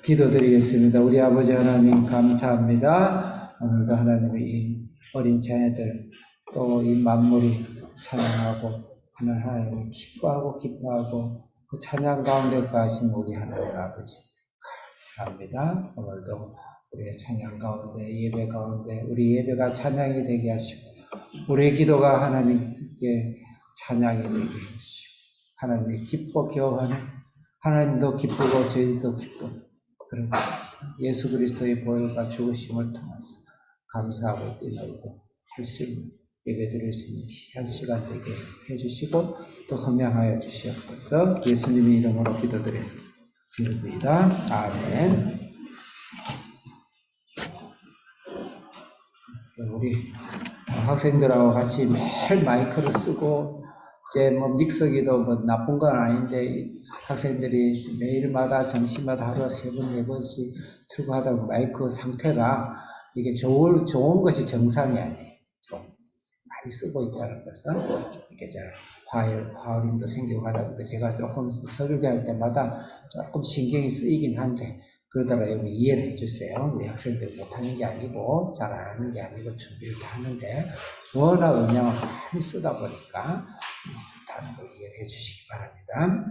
기도드리겠습니다. 우리 아버지 하나님 감사합니다. 오늘도 하나님의 이 어린 자녀들 또 이 만물이 찬양하고 하나님을 기뻐하고 그 찬양 가운데 가신 우리 하나님 아버지 감사합니다. 오늘도 우리의 찬양 가운데 예배 가운데 우리 예배가 찬양이 되게 하시고 우리의 기도가 하나님께 찬양이 되게 하시고 하나님이 기뻐 기뻐하는 하나님도 기쁘고 저희도 기쁘고 그런 예수 그리스도의 보혈과 죽으심을 통해서 감사하고 뛰놀고 할 수 있는 예배 드릴 수 있는 귀한 시간 되게 해주시고 또 헌명하여 주시옵소서. 예수님의 이름으로 기도드립니다. 아멘. 우리 학생들하고 같이 매일 마이크를 쓰고 이제 뭐 믹서기도 뭐 나쁜 건 아닌데 학생들이 매일마다 점심마다 하루에 3번, 4번씩 틀고 하다 보면 마이크 상태가 이게 좋은 것이 정상이 아니에요. 좀 많이 쓰고 있다는 것은 이게 화음도 생기고 하다 보니까 제가 조금 설교할 때마다 조금 신경이 쓰이긴 한데 그러다가 여러분 이해를 해주세요. 우리 학생들 못하는 게 아니고 잘 안 하는 게 아니고 준비를 다 하는데 워낙 음량을 많이 쓰다 보니까 다른 걸 이해를 해주시기 바랍니다.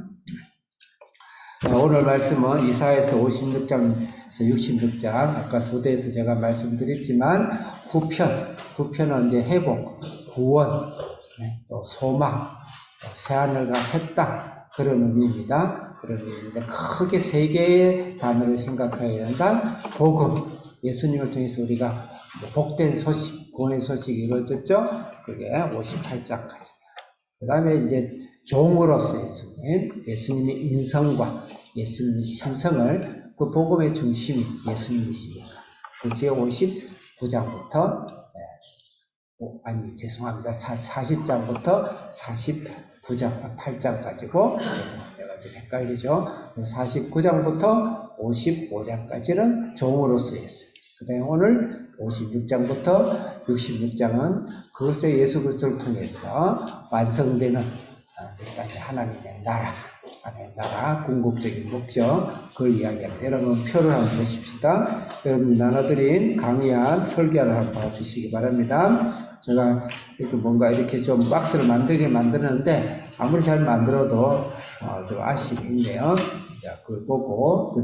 오늘 말씀은 이사야서 56장에서 66장 아까 소대에서 제가 말씀드렸지만 후편은 이제 회복, 구원, 또 소망, 또 새하늘과 새 땅 그런 의미입니다. 그런 의미인데 크게 3개의 단어를 생각해야 한다. 복음, 예수님을 통해서 우리가 복된 소식, 구원의 소식이 이루어졌죠. 그게 58장까지. 그 다음에 이제 종으로서 예수님의 인성과 예수님의 신성을 그 복음의 중심이 예수님이시니까. 그래서 59장부터 40장부터 49장까지고 내가 좀 헷갈리죠. 49장부터 55장까지는 종으로서 예수. 그 다음에 오늘 56장부터 66장은 그것의 예수 그리스도를 통해서 완성되는 하나님의 나라, 궁극적인 목적, 그걸 이야기합니다. 여러분, 표를 한번 보십시다. 여러분이 나눠드린 강의한 설교를 한번 봐주시기 바랍니다. 제가 이렇게 뭔가 이렇게 좀 박스를 만드는데, 아무리 잘 만들어도 좀 아쉬움이 있네요. 자, 그걸 보고,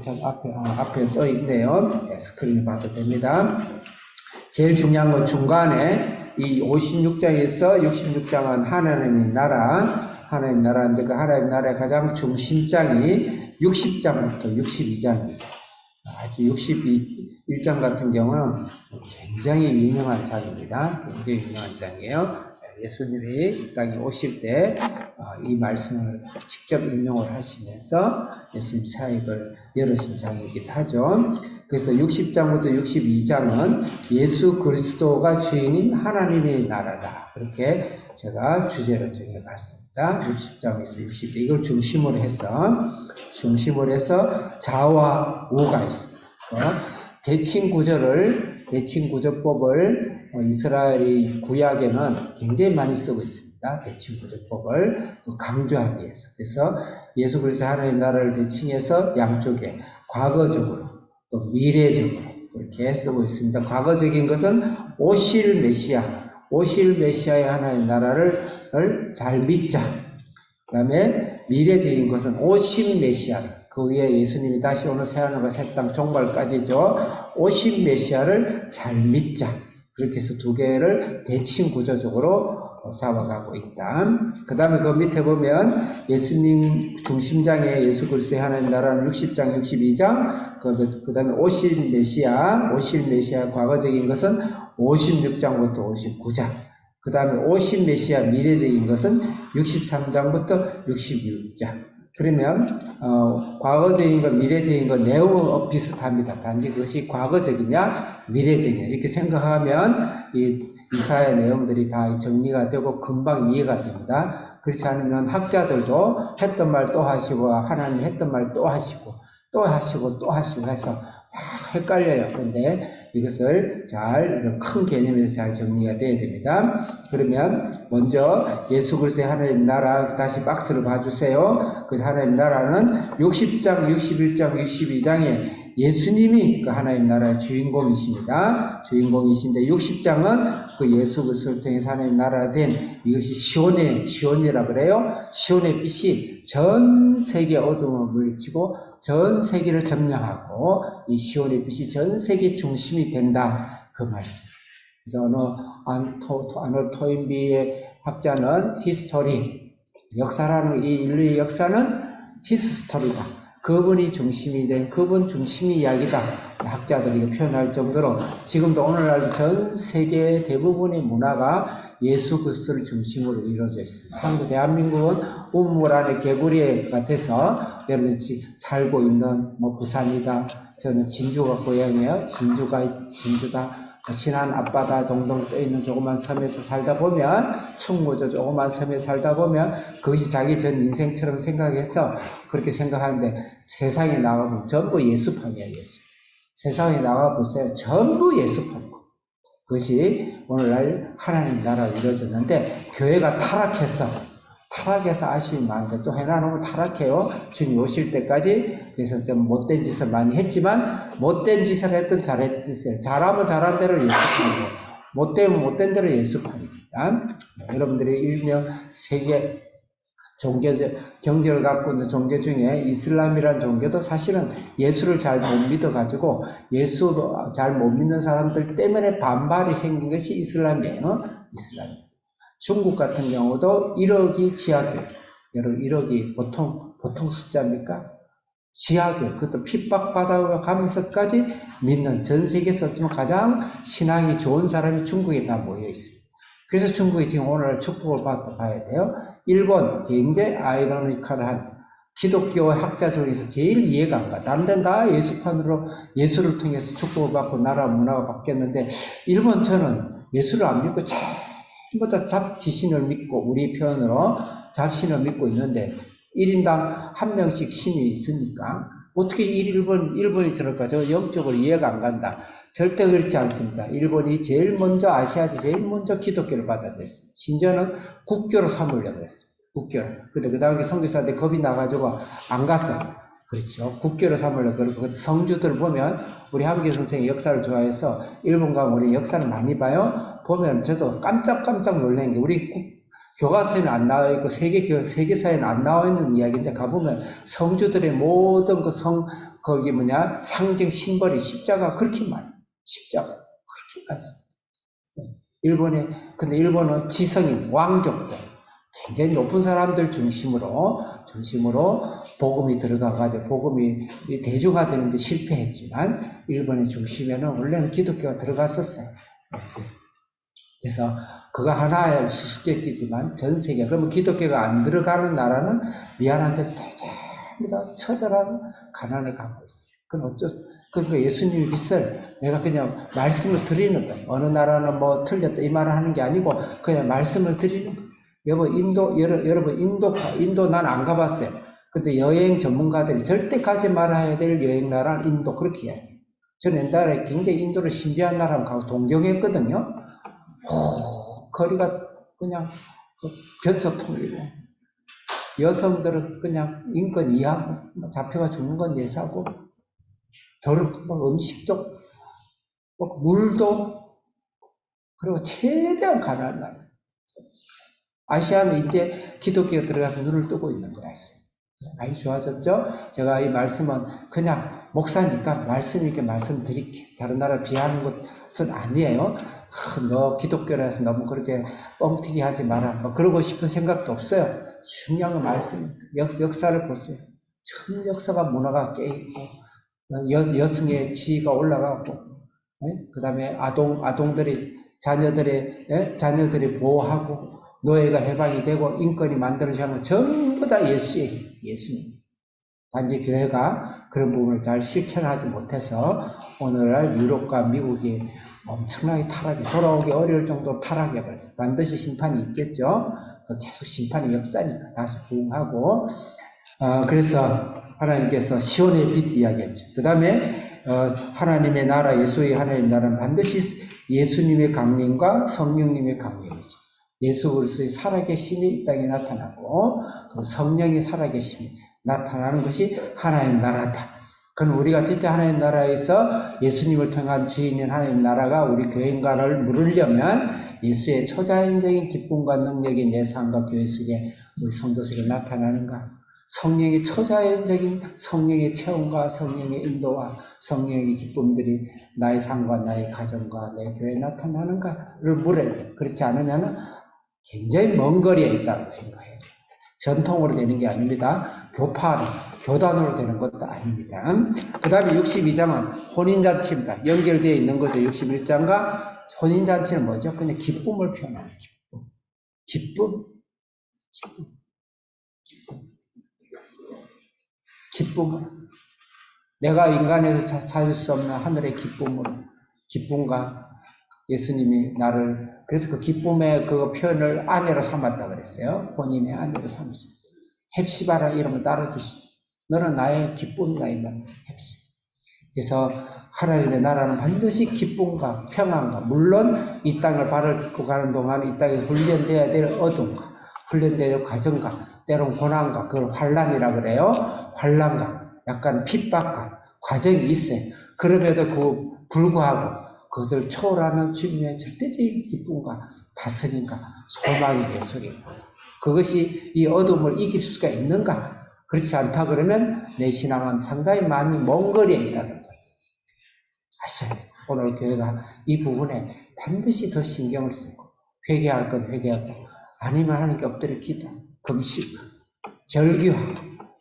참 앞에 떠 있네요. 네, 스크린을 봐도 됩니다. 제일 중요한 건 중간에 이 56장에서 66장은 하나님의 나라인데 그 하나님의 나라의 가장 중심장이 60장부터 62장입니다. 아주 61장 같은 경우는 굉장히 유명한 장입니다. 굉장히 유명한 장이에요. 예수님이 이 땅에 오실 때 이 말씀을 직접 인용을 하시면서 예수님 사역을 열으신 장이기도 하죠. 그래서 60장부터 62장은 예수 그리스도가 주인인 하나님의 나라다. 그렇게 제가 주제를 정해봤습니다. 60장에서 60장 이걸 중심으로 해서 자와 우가 있습니다. 대칭구조법을 이스라엘이 구약에는 굉장히 많이 쓰고 있습니다. 대칭구조법을 강조하기 위해서. 그래서 예수 그리스도 하나님 나라를 대칭해서 양쪽에 과거적으로 또 미래적으로 이렇게 쓰고 있습니다. 과거적인 것은 오실 메시아의 하나님 나라를 잘 믿자. 그 다음에 미래적인 것은 오신 메시아를 그 위에 예수님이 다시 오는 새하늘과 새 땅 종말까지죠. 오신 메시아를 잘 믿자. 그렇게 해서 2개를 대칭 구조적으로 잡아가고 있다. 그 다음에 그 밑에 보면 예수님 중심장에 예수 그리스도의 하나님 나라는 60장, 62장, 그 다음에 오실 메시아 과거적인 것은 56장부터 59장. 그 다음에 오신 메시아 미래적인 것은 63장부터 66장. 그러면 과거적인 것, 미래적인 것 내용은 비슷합니다. 단지 그것이 과거적이냐, 미래적이냐 이렇게 생각하면 이사야 내용들이 다 정리가 되고 금방 이해가 됩니다. 그렇지 않으면 학자들도 했던 말 또 하시고 하나님 했던 말 또 하시고 해서 막 헷갈려요. 그런데 이것을 잘 이런 큰 개념에서 잘 정리가 돼야 됩니다. 그러면 먼저 예수 그리스도의 하나님 나라 다시 박스를 봐주세요. 그 하나님 나라는 60장, 61장, 62장에 예수님이 그 하나님 나라의 주인공이십니다. 주인공이신데 60장은 그 예수 그리스도를 통해서 하나님 나라가 된 이것이 시온이라 그래요. 시온의 빛이 전 세계 어둠을 물리치고 전 세계를 점령하고 이 시온의 빛이 전 세계 중심이 된다. 그 말씀. 그래서 아놀드 토인비의 학자는 히스토리, 역사라는 이 인류의 역사는 히스토리다. 그분이 중심이 된 그분 중심이 이야기다. 학자들이 표현할 정도로 지금도 오늘날도 전 세계 대부분의 문화가 예수 그리스도를 중심으로 이루어져 있습니다. 한국 대한민국은 우물 안에 개구리 같아서 여러분이 살고 있는 부산이다. 저는 진주가 고향이에요. 진주다. 신안 앞바다 동동 떠있는 조그만 섬에서 살다 보면 충무저 조그만 섬에 살다 보면 그것이 자기 전 인생처럼 생각해서 그렇게 생각하는데 세상에 나가보면 전부 예수판이에요. 예수. 세상에 나가보세요. 전부 예수판이고 그것이 오늘날 하나님 나라가 이루어졌는데 교회가 타락해서 아쉬움이 많은데 또 해놔놓으면 타락해요. 주님 오실 때까지. 그래서 좀 못된 짓을 많이 했지만 못된 짓을 했든 잘했든 잘하면 잘한 대로 예수판이고 못되면 못된 대로 예수판입니다. 여러분들이 일명 세계 경제를 갖고 있는 종교 중에 이슬람이라는 종교도 사실은 예수를 잘 못 믿어가지고 예수도 잘 못 믿는 사람들 때문에 반발이 생긴 것이 이슬람이에요. 이슬람. 중국 같은 경우도 1억이 지하교회. 여러분 1억이 보통 숫자입니까? 지하교회. 그것도 핍박받아 가면서까지 믿는 전 세계에서 어쩌면 가장 신앙이 좋은 사람이 중국에 다 모여 있습니다. 그래서 중국이 지금 오늘날 축복을 봐야 돼요. 일본 굉장히 아이러니컬한 기독교 학자 중에서 제일 이해가 안 가. 다른 데는 다 예수판으로 예수를 통해서 축복을 받고 나라 문화가 바뀌었는데 일본 저는 예수를 안 믿고 전부 다 잡귀신을 믿고 우리 표현으로 잡신을 믿고 있는데 1인당 한 명씩 신이 있으니까 어떻게 일본이 저럴까? 저 영적으로 이해가 안 간다. 절대 그렇지 않습니다. 일본이 제일 먼저 아시아에서 제일 먼저 기독교를 받아들였습니다. 심지어는 국교로 삼으려고 했습니다. 국교로. 근데 그 당시 선교사한테 겁이 나가지고 안 갔어요. 그렇죠. 국교로 삼으려고 그러고 성주들 보면 우리 한규 선생이 역사를 좋아해서 일본 가면 우리 역사를 많이 봐요. 보면 저도 깜짝 놀란 게 우리 교과서에는 안 나와 있고 세계사에는 안 나와 있는 이야기인데 가보면 성주들의 모든 상징 심벌이 십자가 그렇게 많아요. 십자가 그렇게 많습니다. 근데 일본은 지성인, 왕족들, 굉장히 높은 사람들 중심으로 복음이 들어가가지고 복음이 대중화되는데 실패했지만 일본의 중심에는 원래는 기독교가 들어갔었어요. 그래서 그거 하나의 수수께끼지만 전 세계 그러면 기독교가 안 들어가는 나라는 미안한데 전부 다 처절한 가난을 갖고 있어요. 그럼 그러니까 예수님의 빛을 내가 그냥 말씀을 드리는 거예요. 어느 나라는 뭐 틀렸다 이 말을 하는 게 아니고 그냥 말씀을 드리는 거예요. 여러분 인도 난 안 가봤어요. 근데 여행 전문가들이 절대 가지 말아야 될 여행 나라는 인도 그렇게 이야기해요. 저는 옛날에 굉장히 인도를 신비한 나라를 가고 동경했거든요. 거리가 그냥 견소통이고 여성들은 그냥 인권 이하고 잡혀가 죽는 건 예사고 더럽고 음식도 물도 그리고 최대한 가난한 나라. 아시아는 이제 기독교가 들어가서 눈을 뜨고 있는 거야. 그래서 많이 좋아졌죠? 제가 이 말씀은 그냥 목사니까 말씀이니까 말씀드릴게요. 다른 나라 비하하는 것은 아니에요. 너 기독교라서 너무 그렇게 뻥튀기 하지 마라. 뭐 그러고 싶은 생각도 없어요. 중요한 건 말씀, 역사를 보세요. 전 역사가 문화가 깨있고 여성의 지위가 올라가고 그 다음에 자녀들이 보호하고 노예가 해방이 되고 인권이 만들어지는 건 전부 다 예수님. 단지 교회가 그런 부분을 잘 실천하지 못해서 오늘날 유럽과 미국이 엄청나게 돌아오기 어려울 정도로 타락해버렸어요. 반드시 심판이 있겠죠. 계속 심판의 역사니까 다시 부응하고 그래서 하나님께서 시온의 빛 이야기했죠. 그 다음에 하나님의 나라, 예수의 하나님의 나라는 반드시 예수님의 강림과 성령님의 강림이죠. 예수 그리스도의 살아계심이 이 땅에 나타나고 또 성령의 살아계심이 나타나는 것이 하나님의 나라다. 그건 우리가 진짜 하나님 나라에서 예수님을 통한 주인인 하나님 나라가 우리 교인과를 물으려면 예수의 초자연적인 기쁨과 능력인 예상과 교회 속에 우리 성도 속에 나타나는가? 성령의 초자연적인 성령의 체험과 성령의 인도와 성령의 기쁨들이 나의 삶과 나의 가정과 내 교회에 나타나는가를 물어야 돼요. 그렇지 않으면 굉장히 먼 거리에 있다고 생각해요. 전통으로 되는 게 아닙니다. 교파로, 교단으로 되는 것도 아닙니다. 그 다음에 62장은 혼인잔치입니다. 연결되어 있는 거죠. 61장과 혼인잔치는 뭐죠? 그냥 기쁨을 표현하는 기쁨. 기쁨을. 내가 인간에서 찾을 수 없는 하늘의 기쁨과 예수님이 나를, 그래서 그 기쁨의 그 표현을 아내로 삼았다 그랬어요. 혼인의 아내로 삼았습니다. 헵시바라 이름을 따라주시오. 너는 나의 기쁨이다 이 말. 헵시. 그래서 하나님의 나라는 반드시 기쁨과 평안과, 물론 이 땅을 발을 딛고 가는 동안 이 땅에 훈련되어야 될 어둠과 훈련되어야 될 과정과 때론 고난과, 그걸 환난이라 그래요. 환난과 약간 핍박과 과정이 있어요. 그럼에도 불구하고 그것을 초월하는 주님의 절대적인 기쁨과 다스림과 소망이 내 속에 있고, 그것이 이 어둠을 이길 수가 있는가? 그렇지 않다 그러면 내 신앙은 상당히 많이 먼 거리에 있다는 거예요. 아셔야 돼요. 오늘 교회가 이 부분에 반드시 더 신경을 쓰고, 회개할 건 회개하고, 아니면 하나님께 엎드려 기도, 금식, 절기하고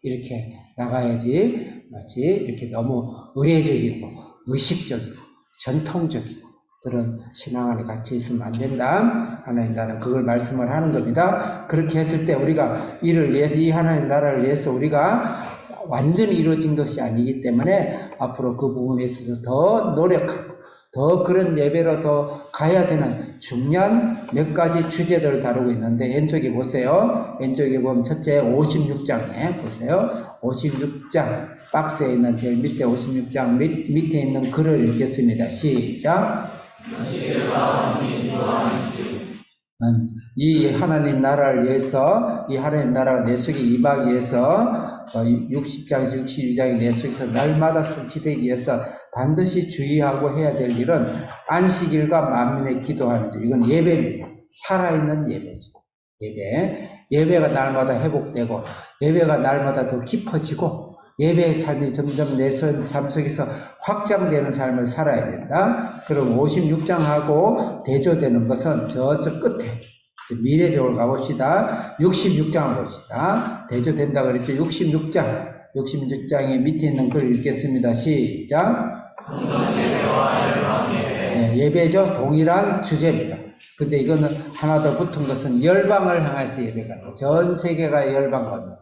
이렇게 나가야지, 마치 이렇게 너무 의례적이고 의식적이고 전통적이고 그런 신앙 안에 갇혀 있으면 안 된다. 하나님 나라, 그걸 말씀을 하는 겁니다. 그렇게 했을 때 우리가 이를 위해서, 이 하나님 나라를 위해서 우리가 완전히 이루어진 것이 아니기 때문에 앞으로 그 부분에 있어서 더 노력하고 더 그런 예배로 더 가야 되는 중요한 몇 가지 주제들을 다루고 있는데, 왼쪽에 보세요. 왼쪽에 보면 첫째 56장에 보세요. 56장 박스에 있는 제일 밑에 56장 밑에 있는 글을 읽겠습니다. 시작. 이 하나님 나라를 위해서, 이 하나님 나라가 내 속에 임하기 위해서 60장에서 62장이 내 속에서 날마다 설치되기 위해서 반드시 주의하고 해야 될 일은 안식일과 만민의 기도하는 것. 이건 예배입니다. 살아있는 예배죠. 예배가 날마다 회복되고, 예배가 날마다 더 깊어지고, 예배의 삶이 점점 내 삶 속에서 확장되는 삶을 살아야 된다. 그럼 56장하고 대조되는 것은 저쪽 끝에 미래적으로 가봅시다. 66장을 봅시다. 대조된다 그랬죠. 66장의 밑에 있는 글을 읽겠습니다. 시작. 예배죠. 동일한 주제입니다. 근데 이거는 하나 더 붙은 것은 열방을 향해서 예배가, 전 세계가 열방입니다.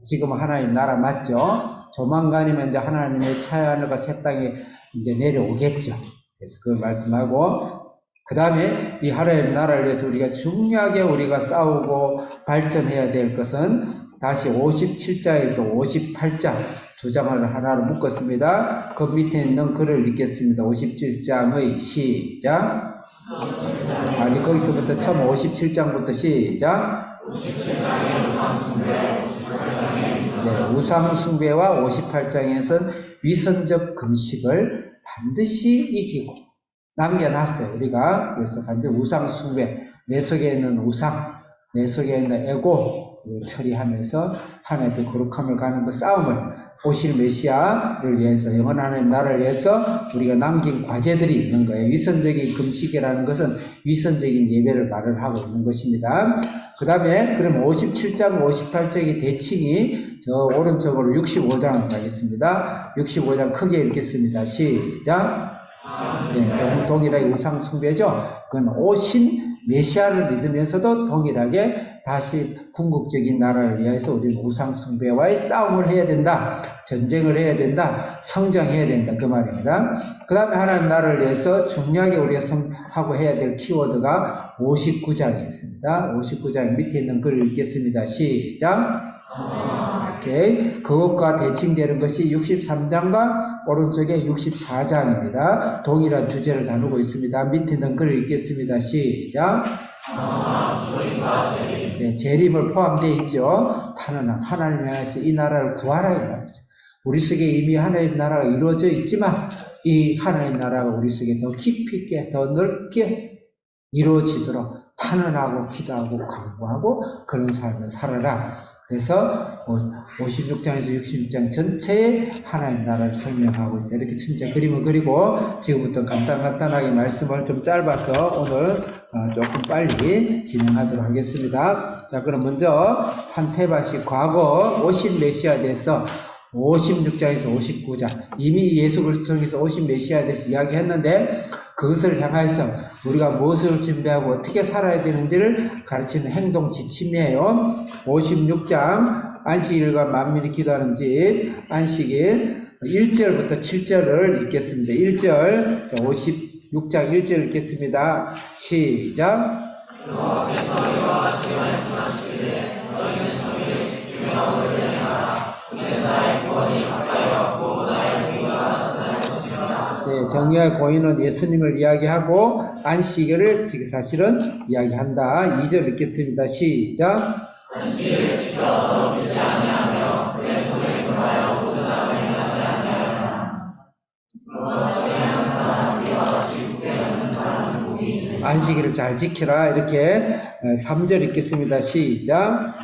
지금 하나님 나라 맞죠? 조만간이면 이제 하나님의 차하늘과 새 땅에 이제 내려오겠죠. 그래서 그걸 말씀하고, 그 다음에 이 하나님 나라를 위해서 우리가 중요하게 우리가 싸우고 발전해야 될 것은 다시 57장에서 58장 두 장을 하나로 묶었습니다. 그 밑에 있는 글을 읽겠습니다. 57장의 시작. 아니, 거기서부터 처음 57장부터 시작. 57장의 우상숭배, 58장의 우상숭배와 58장에서는 위선적 금식을 반드시 이기고 남겨놨어요. 우리가 그래서 반드시 우상숭배, 내 속에 있는 우상, 내 속에 있는 에고 처리하면서 하나님의 거룩함을 가는 그 싸움을, 오실 메시아를 위해서, 영원한 하나님 나라를 위해서 우리가 남긴 과제들이 있는 거예요. 위선적인 금식이라는 것은 위선적인 예배를 말을 하고 있는 것입니다. 그 다음에 그럼 57장, 58장의 대칭이 저 오른쪽으로 65장을 가겠습니다. 65장 크게 읽겠습니다. 시작. 네, 동일하게 우상 숭배죠. 그건 오신 메시아를 믿으면서도 동일하게 다시 궁극적인 나라를 위해서 우리는 우상 숭배와의 싸움을 해야 된다. 전쟁을 해야 된다. 성장해야 된다. 그 말입니다. 그 다음에 하나님 나라를 위해서 중요하게 우리가 하고 해야 될 키워드가 59장에 있습니다. 59장 밑에 있는 글을 읽겠습니다. 시작. 오케이. 그것과 대칭되는 것이 63장과 오른쪽에 64장입니다. 동일한 주제를 다루고 있습니다. 밑에 있는 글을 읽겠습니다. 시작. 네, 재림을 포함되어 있죠. 탄원함, 하나님 향해서 이 나라를 구하라 이 말이죠. 우리 속에 이미 하나님 나라가 이루어져 있지만 이 하나님 나라가 우리 속에 더 깊이 있게 더 넓게 이루어지도록 탄원하고 기도하고 간구하고 그런 삶을 살아라. 그래서 56장에서 66장 전체에 하나님 나라를 설명하고 있다. 이렇게 천천히 그림을 그리고 지금부터 간단하게 말씀을 좀 짧아서 오늘 조금 빨리 진행하도록 하겠습니다. 자, 그럼 먼저 판테바시 과거 오신 메시아에 대해서 56장에서 59장 이미 예수 그리스도를 통해서 오신 메시아에 대해서 이야기했는데 그것을 향해서 우리가 무엇을 준비하고 어떻게 살아야 되는지를 가르치는 행동 지침이에요. 56장 안식일과 만민이 기도하는 집 안식일 1절부터 7절을 읽겠습니다. 1절 자, 56장 1절 읽겠습니다. 시작. 여호와께서 이와 같이 말씀하시기를 너희는 저희를 지키며 의뢰하라. 이는 나의 구원이 가까이 왔고 나의 공의가 나타날 것이라. 네, 정의의 고인은 예수님을 이야기하고 안식일을 지금 사실은 이야기한다. 2절 읽겠습니다. 시작. 안식일을 지켜 더 믿지 아니하며 그의 손에 금하여 모든 악을 행하지 아니하여라. 안식일을 잘 지키라. 이렇게 3절 읽겠습니다. 시작.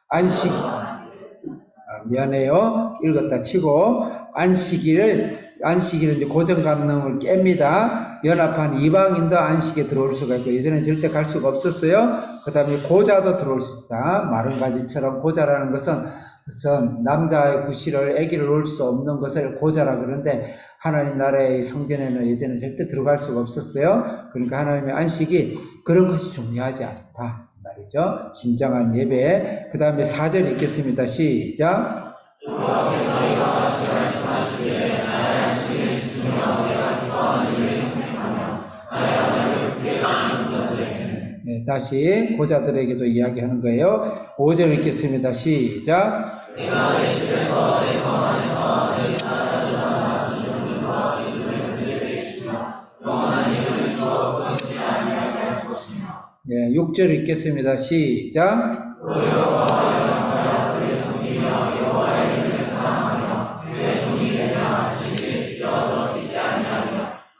안식 미안해요. 읽었다 치고 안식일은 이제 고정관념을 깹니다. 연합한 이방인도 안식에 들어올 수가 있고 예전에 절대 갈 수가 없었어요. 그 다음에 고자도 들어올 수 있다. 마른 가지처럼 고자라는 것은 남자의 구실을 아기를 놓을 수 없는 것을 고자라 그러는데 하나님 나라의 성전에는 예전에 절대 들어갈 수가 없었어요. 그러니까 하나님의 안식이 그런 것이 중요하지 않다 말이죠. 진정한 예배. 그 다음에 4절 읽겠습니다. 시작. 네, 다시 고자들에게도 이야기하는 거예요. 5절 읽겠습니다. 시작. 내가 내 집에서 내 성 안에서 내 나라를 나라 이름과 이름을 그들에게 주시며 영원한 이름을 주어 끊지 아니하게 할 것이며. 네, 6절 읽겠습니다. 시작. 여호와여 그를 섬기며 여호와의 이름을 사랑하며 그의 종이 되며 안식일을 지켜 더럽히지 아니하며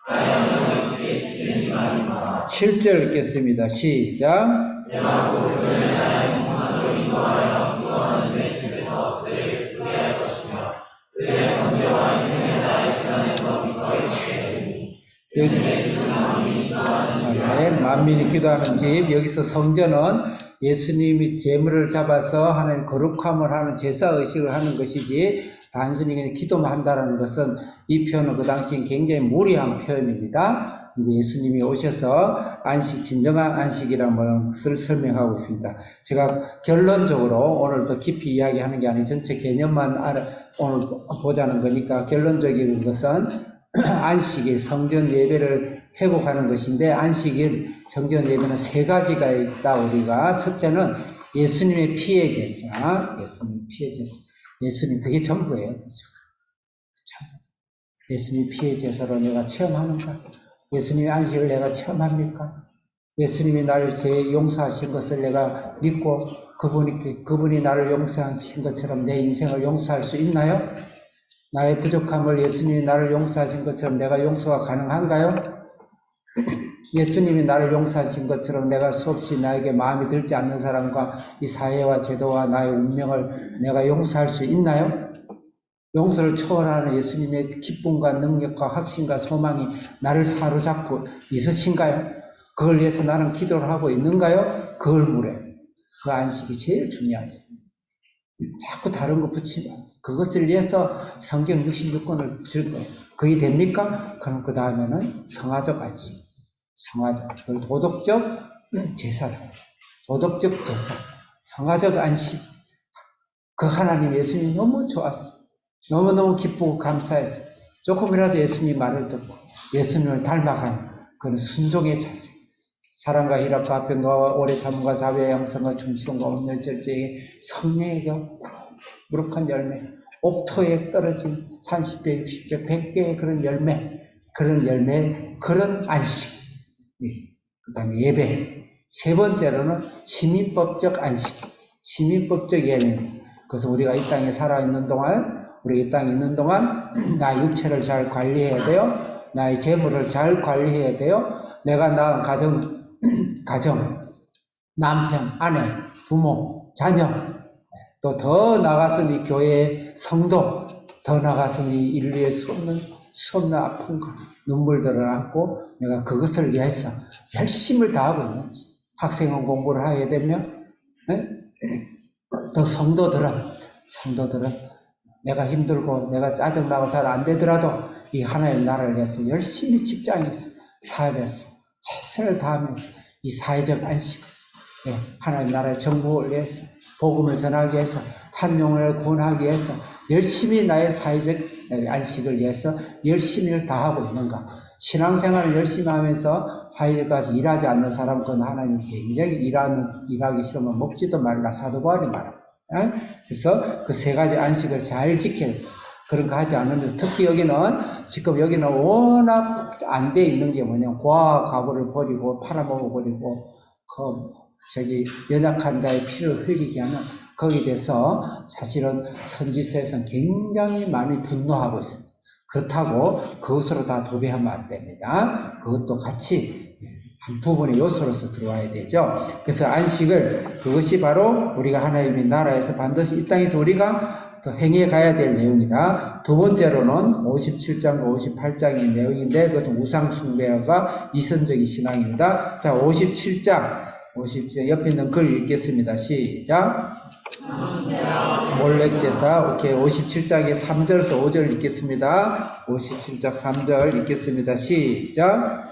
나의 명령을 굳게 지키는 이 말이다. 7절 읽겠습니다. 시작. 내가 곧 그들을 나의 성산으로 인도하여 기도하는 내 집에서 그들을 기쁘게 할 것이며 그들의 범죄와 인생의 나의 시간에서 기꺼이 받게 되리니 예수님의 집은 만민이 기도하는 집. 여기서 성전은 예수님이 제물을 잡아서 하나님 거룩함을 하는 제사의식을 하는 것이지 단순히 그냥 기도만 한다는 것은 이 표현은 그 당시엔 굉장히 무리한 표현입니다. 근데 예수님이 오셔서 진정한 안식이라는 것을 설명하고 있습니다. 제가 결론적으로 오늘 더 깊이 이야기하는 게 아니고 전체 개념만 오늘 보자는 거니까 결론적인 것은 안식일, 성전 예배를 회복하는 것인데 안식일, 성전 예배는 3가지가 있다 우리가. 첫째는 예수님의 피의 제사, 예수님 그게 전부예요. 그렇죠? 예수님 피의 제사로 내가 체험하는가? 예수님의 안식을 내가 체험합니까? 예수님이 나를 죄 용서하신 것을 내가 믿고 그분이 나를 용서하신 것처럼 내 인생을 용서할 수 있나요? 나의 부족함을 예수님이 나를 용서하신 것처럼 내가 용서가 가능한가요? 예수님이 나를 용서하신 것처럼 내가 수없이 나에게 마음에 들지 않는 사람과 이 사회와 제도와 나의 운명을 내가 용서할 수 있나요? 용서를 초월하는 예수님의 기쁨과 능력과 확신과 소망이 나를 사로잡고 있으신가요? 그걸 위해서 나는 기도를 하고 있는가요? 그걸 물어요. 그 안식이 제일 중요하지. 자꾸 다른 거 붙이면 그것을 위해서 성경 66권을 줄 거예요. 그게 됩니까? 그럼 그 다음에는 성화적 안식. 그걸 도덕적 제사라. 도덕적 제사. 성화적 안식. 그 하나님 예수님이 너무 좋았어. 너무너무 기쁘고 감사했어. 조금이라도 예수님 말을 듣고 예수님을 닮아가는 그건 순종의 자세. 사랑과 희락과 화평과 오래 참음과 자비와 양성과 충성과 온유 절제의 성령에게 무룩한 열매, 옥토에 떨어진 30배, 60배, 100배의 그런 열매, 그런 안식. 그 다음에 예배. 세 번째로는 시민법적 안식, 시민법적 예배. 그래서 우리가 이 땅에 살아있는 동안, 나의 육체를 잘 관리해야 돼요. 나의 재물을 잘 관리해야 돼요. 내가 낳은 가정, 남편, 아내, 부모, 자녀, 또 더 나아가서는 이 교회의 성도, 더 나아가서는 이 인류의 수없는 아픔과 눈물들을 안고 내가 그것을 위해서 열심을 다하고 있는지. 학생은 공부를 하게 되면, 또 성도들은 내가 힘들고 내가 짜증나고 잘 안 되더라도 이 하나님 나라를 위해서 열심히 직장에서, 사업에서 최선을 다하면서 이 사회적 안식을, 하나님 나라의 정복을 위해서, 복음을 전하기 위해서, 한 영혼을 구원하기 위해서 열심히 나의 사회적 안식을 위해서 열심히 다하고 있는가. 신앙생활을 열심히 하면서 사회에 가서 일하지 않는 사람, 그건 하나님 굉장히 일하기 싫으면 먹지도 말라, 사도 바울이 말합니다. 그래서 그 세 가지 안식을 잘 지켜야 돼요. 그런 거 하지 않으면서, 특히 여기는 워낙 안 돼 있는 게 뭐냐면, 고아 가부를 버리고, 팔아먹어버리고, 연약한 자의 피를 흘리게 하는, 거기에 대해서 사실은 선지서에서는 굉장히 많이 분노하고 있습니다. 그렇다고 그것으로 다 도배하면 안 됩니다. 그것도 같이 한 부분의 요소로서 들어와야 되죠. 그래서 안식을, 그것이 바로 우리가 하나님의 나라에서 반드시 이 땅에서 우리가 더 행해 가야 될 내용이다. 두 번째로는 57장과 58장의 내용인데, 그것은 우상숭배가 이선적인 신앙입니다. 자, 57장 옆에 있는 글 읽겠습니다. 시작. 몰렉제사. 오케이. 57장의 3절에서 5절 읽겠습니다. 57장 3절 읽겠습니다. 시작.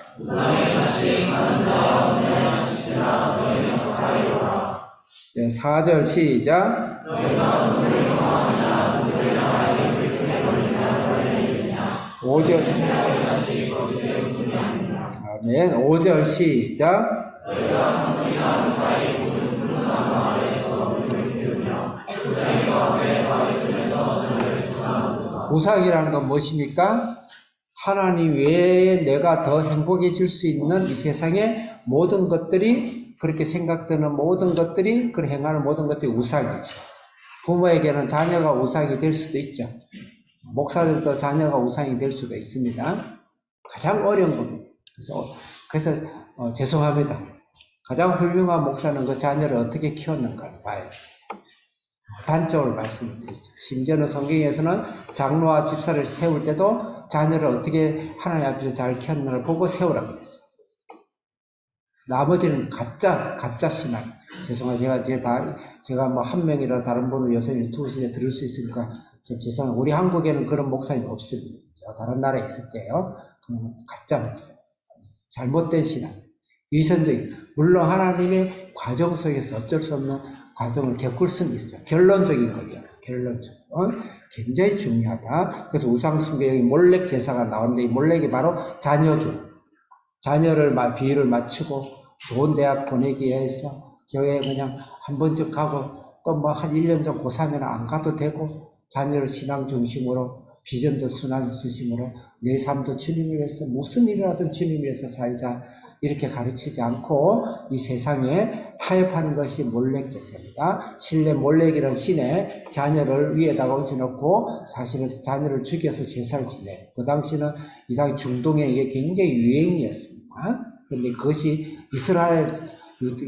네, 4절 시작. 5절. 아멘. 5절 시작. 우상이라는 건 무엇입니까? 하나님 외에 내가 더 행복해질 수 있는 이 세상의 모든 것들이, 그렇게 생각되는 모든 것들이, 그 행하는 모든 것들이 우상이죠. 부모에게는 자녀가 우상이 될 수도 있죠. 목사들도 자녀가 우상이 될 수도 있습니다. 가장 어려운 겁니다. 그래서 죄송합니다. 가장 훌륭한 목사는 그 자녀를 어떻게 키웠는가를 봐야 돼요. 단적으로 말씀을 드리죠. 심지어는 성경에서는 장로와 집사를 세울 때도 자녀를 어떻게 하나님 앞에서 잘 키웠는가를 보고 세우라고 했어요. 나머지는 가짜 신앙. 죄송해요. 제가 뭐 한 명이라 다른 분을 요새 유튜브 시대에 들을 수 있으니까 좀 죄송해요. 우리 한국에는 그런 목사님 없습니다. 다른 나라에 있을 거예요. 가짜 목사. 잘못된 신앙. 위선적인. 물론 하나님의 과정 속에서 어쩔 수 없는 과정을 겪을 수는 있어요. 결론적인 거예요. 결론적으로. 굉장히 중요하다. 그래서 우상숭배, 여기 몰렉 제사가 나오는데, 이 몰렉이 바로 자녀교. 자녀를 비유를 맞추고 좋은 대학 보내기 위해서 교회에 그냥 한 번쯤 가고 또 뭐 한 1년 전 고3에는 안 가도 되고, 자녀를 신앙 중심으로, 비전도 순환 중심으로, 내 삶도 주님을 위해서, 무슨 일을 하든 주님을 위해서 살자, 이렇게 가르치지 않고 이 세상에 타협하는 것이 몰렉 제사입니다. 실내 몰렉이라는 신의 자녀를 위에다가 얹어놓고 사실은 자녀를 죽여서 제사를 지내요. 그 당시는 이 당시 중동에 이게 굉장히 유행이었습니다. 그런데 그것이 이스라엘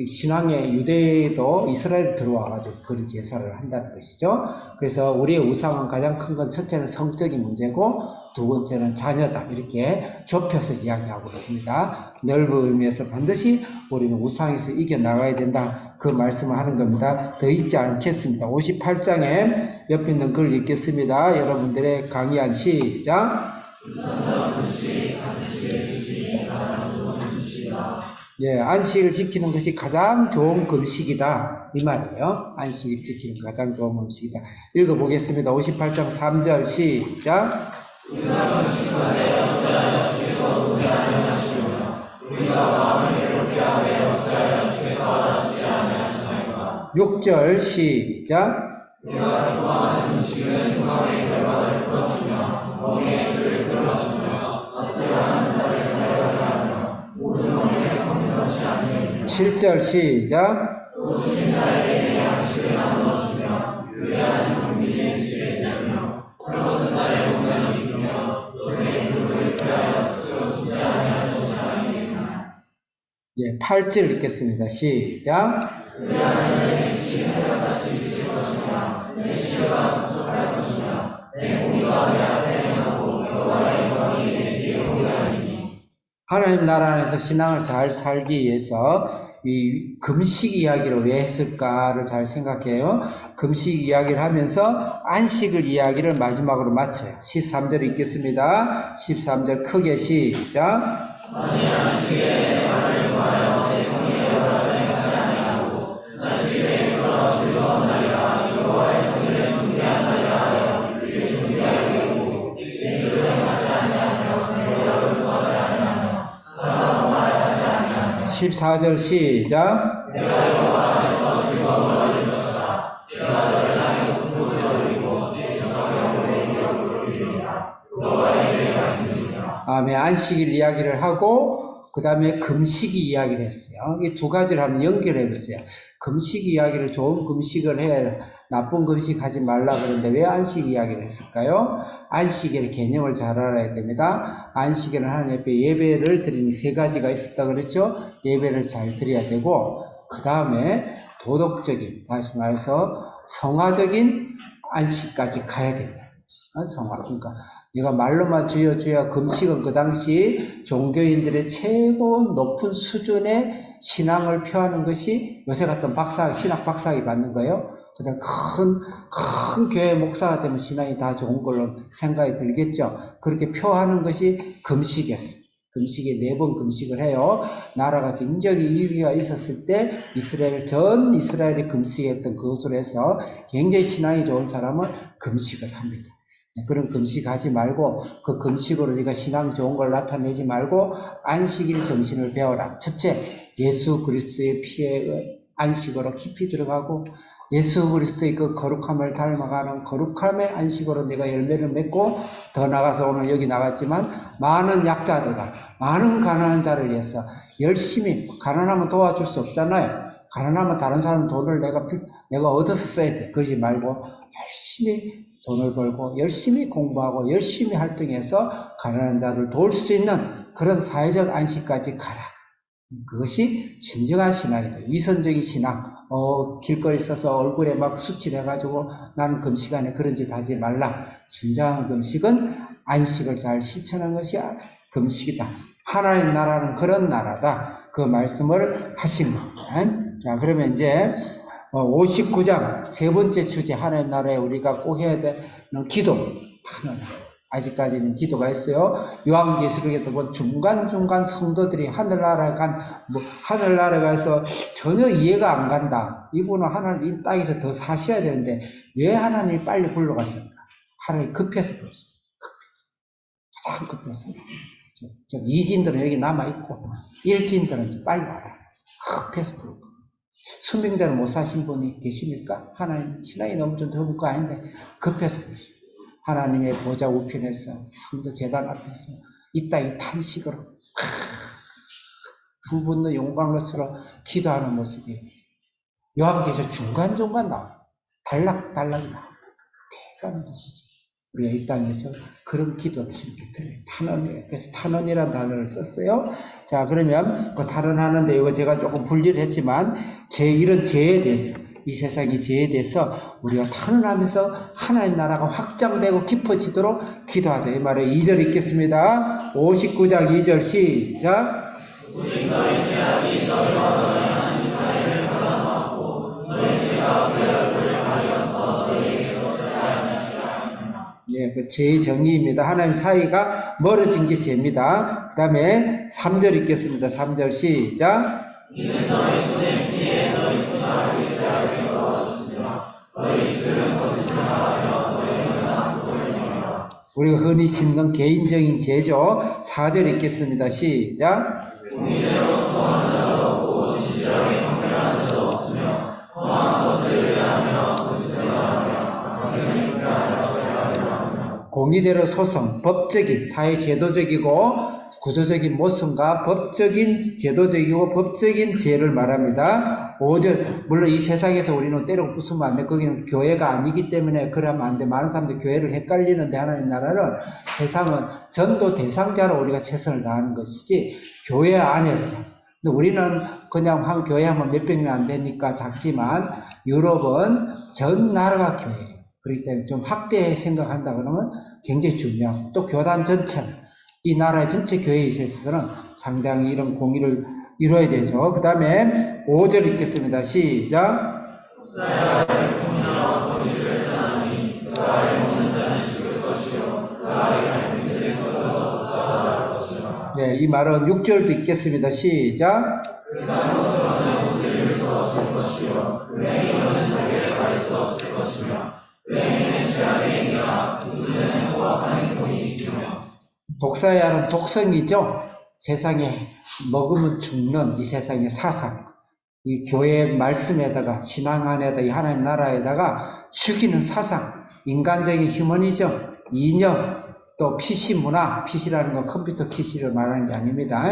신앙의 유대도 이스라엘 들어와가지고 그런 제사를 한다는 것이죠. 그래서 우리의 우상은 가장 큰 건 첫째는 성적인 문제고, 두 번째는 자녀다. 이렇게 좁혀서 이야기하고 있습니다. 넓은 의미에서 반드시 우리는 우상에서 이겨나가야 된다. 그 말씀을 하는 겁니다. 더 읽지 않겠습니다. 58장에 옆에 있는 글 읽겠습니다. 여러분들의 강의한 시작. 예, 안식을 지키는 것이 가장 좋은 금식이다. 이 말이에요. 안식을 지키는 가장 좋은 금식이다. 읽어보겠습니다. 58장 3절 시작. 6절 시작. 칠 절 시작. 8절 읽겠습니다. 시작. 하나님 나라 안에서 신앙을 잘 살기 위해서 이 금식 이야기를 왜 했을까를 잘 생각해요. 금식 이야기를 하면서 안식을 이야기를 마지막으로 마쳐요. 13절 읽겠습니다. 13절 크게 시작. (14절) 시작. 아멘. 안식일 이야기를 하고 그 다음에 금식이 이야기를 했어요. 이 두 가지를 한번 연결해 보세요. 금식 이야기를 좋은 금식을 해, 나쁜 금식 하지 말라 그러는데 왜 안식 이야기를 했을까요? 안식일의 개념을 잘 알아야 됩니다. 안식일은 하나님 앞에 예배를 드리는 세 가지가 있었다 그랬죠? 예배를 잘 드려야 되고 그 다음에 도덕적인, 다시 말해서 성화적인 안식까지 가야 된다. 성화. 그러니까 내가 말로만 주여 주여 금식은 그 당시 종교인들의 최고 높은 수준의 신앙을 표하는 것이 요새 같은 신학 박사학위 받는 거예요. 그다음 큰 교회 목사가 되면 신앙이 다 좋은 걸로 생각이 들겠죠. 그렇게 표하는 것이 금식이었어요. 금식에 4번 금식을 해요. 나라가 굉장히 위기가 있었을 때 전 이스라엘이 금식했던 그것으로 해서 굉장히 신앙이 좋은 사람은 금식을 합니다. 그런 금식하지 말고 그 금식으로 네가 신앙 좋은 걸 나타내지 말고 안식일 정신을 배워라. 첫째, 예수 그리스도의 피의 안식으로 깊이 들어가고 예수 그리스도의 그 거룩함을 닮아가는 거룩함의 안식으로 내가 열매를 맺고 더 나가서 오늘 여기 나갔지만 많은 약자들과 많은 가난한 자를 위해서 열심히 가난하면 도와줄 수 없잖아요. 가난하면 다른 사람 돈을 내가 얻어서 써야 돼. 그러지 말고 열심히 돈을 벌고 열심히 공부하고 열심히 활동해서 가난한 자들 도울 수 있는 그런 사회적 안식까지 가라. 그것이 진정한 신앙이다. 위선적인 신앙. 길거리 서서 얼굴에 막 수칠해가지고 나는 금식하네 그런 짓 하지 말라. 진정한 금식은 안식을 잘 실천하는 것이 금식이다. 하나님 나라는 그런 나라다. 그 말씀을 하신 겁니다. 자, 그러면 이제 59장 세 번째 주제 하나님 나라에 우리가 꼭 해야 되는 기도입니다. 아직까지는 기도가 있어요. 요한계시록에도 보면 중간중간 성도들이 하늘나라에 하늘나라에서 전혀 이해가 안 간다. 이분은 하나님 이 땅에서 더 사셔야 되는데 왜 하나님이 빨리 굴러갔을까? 하나님이 급해서 그렇습니다. 가장 급해서. 이진들은 여기 남아있고 일진들은 빨리 와라. 급해서 부를 거예요. 수명대로 못 사신 분이 계십니까? 하나님 신앙이 너무 좀 더울 거 아닌데 급해서 그러십니다. 하나님의 보좌 우편에서 성도 제단 앞에서 이 땅의 탄식으로 부분의 용광로처럼 기도하는 모습이 요한계시록 중간중간 나와요. 단락단락이 나와요. 대가는 것이죠. 우리가 이 땅에서 그런 기도를 이렇게 들어요. 탄원이에요. 그래서 탄원이라는 단어를 썼어요. 자, 그러면 그 탄원하는데 이거 제가 조금 분리를 했지만 이런 죄에 대해서 이 세상의 죄에 대해서 우리가 탄원하면서 하나님 나라가 확장되고 깊어지도록 기도하자. 이 말에 2절 읽겠습니다. 59장 2절 시작. 오직 너희 죄악이 너희와 너희 하나님 사이를 걸어놓았고 너희 죄가 그 얼굴을 가려서 너희에게서 쫓아내시라. 예, 그 죄의 정의입니다. 하나님 사이가 멀어진 게 죄입니다. 그 다음에 3절 읽겠습니다. 3절 시작. 이는 너희 손의 피에 너희 손이 알고 있어야 되고 너희 입술은 거짓을 말하며 너희는 우리가 흔히 짓는 개인적인 죄죠. 4절 읽겠습니다. 시작. 공의대로 소송, 법적인, 사회제도적이고 구조적인 모순과 법적인, 제도적이고 법적인 죄를 말합니다. 5절, 물론 이 세상에서 우리는 때려 부수면 안 돼. 거기는 교회가 아니기 때문에 그러면 안 돼. 많은 사람들이 교회를 헷갈리는데 하나님 나라는 세상은 전도 대상자로 우리가 최선을 다하는 것이지 교회 안에서. 근데 우리는 그냥 한 교회 하면 몇백 명 안 되니까 작지만 유럽은 전 나라가 교회예요. 그렇기 때문에 좀 확대해 생각한다 그러면 굉장히 중요하고 또 교단 전체 이 나라의 전체 교회에 있어서는 상당히 이런 공의를 이루어야 되죠. 그 다음에 5절 읽겠습니다. 시작. 네, 이 말은 6절도 읽겠습니다. 시작. 독사의 알은 독성이죠. 세상에 먹으면 죽는 이 세상의 사상, 이 교회의 말씀에다가 신앙 안에다 이 하나님 나라에다가 죽이는 사상, 인간적인 휴머니즘, 이념, 또 PC 문화, PC라는 건 컴퓨터 PC를 말하는 게 아닙니다.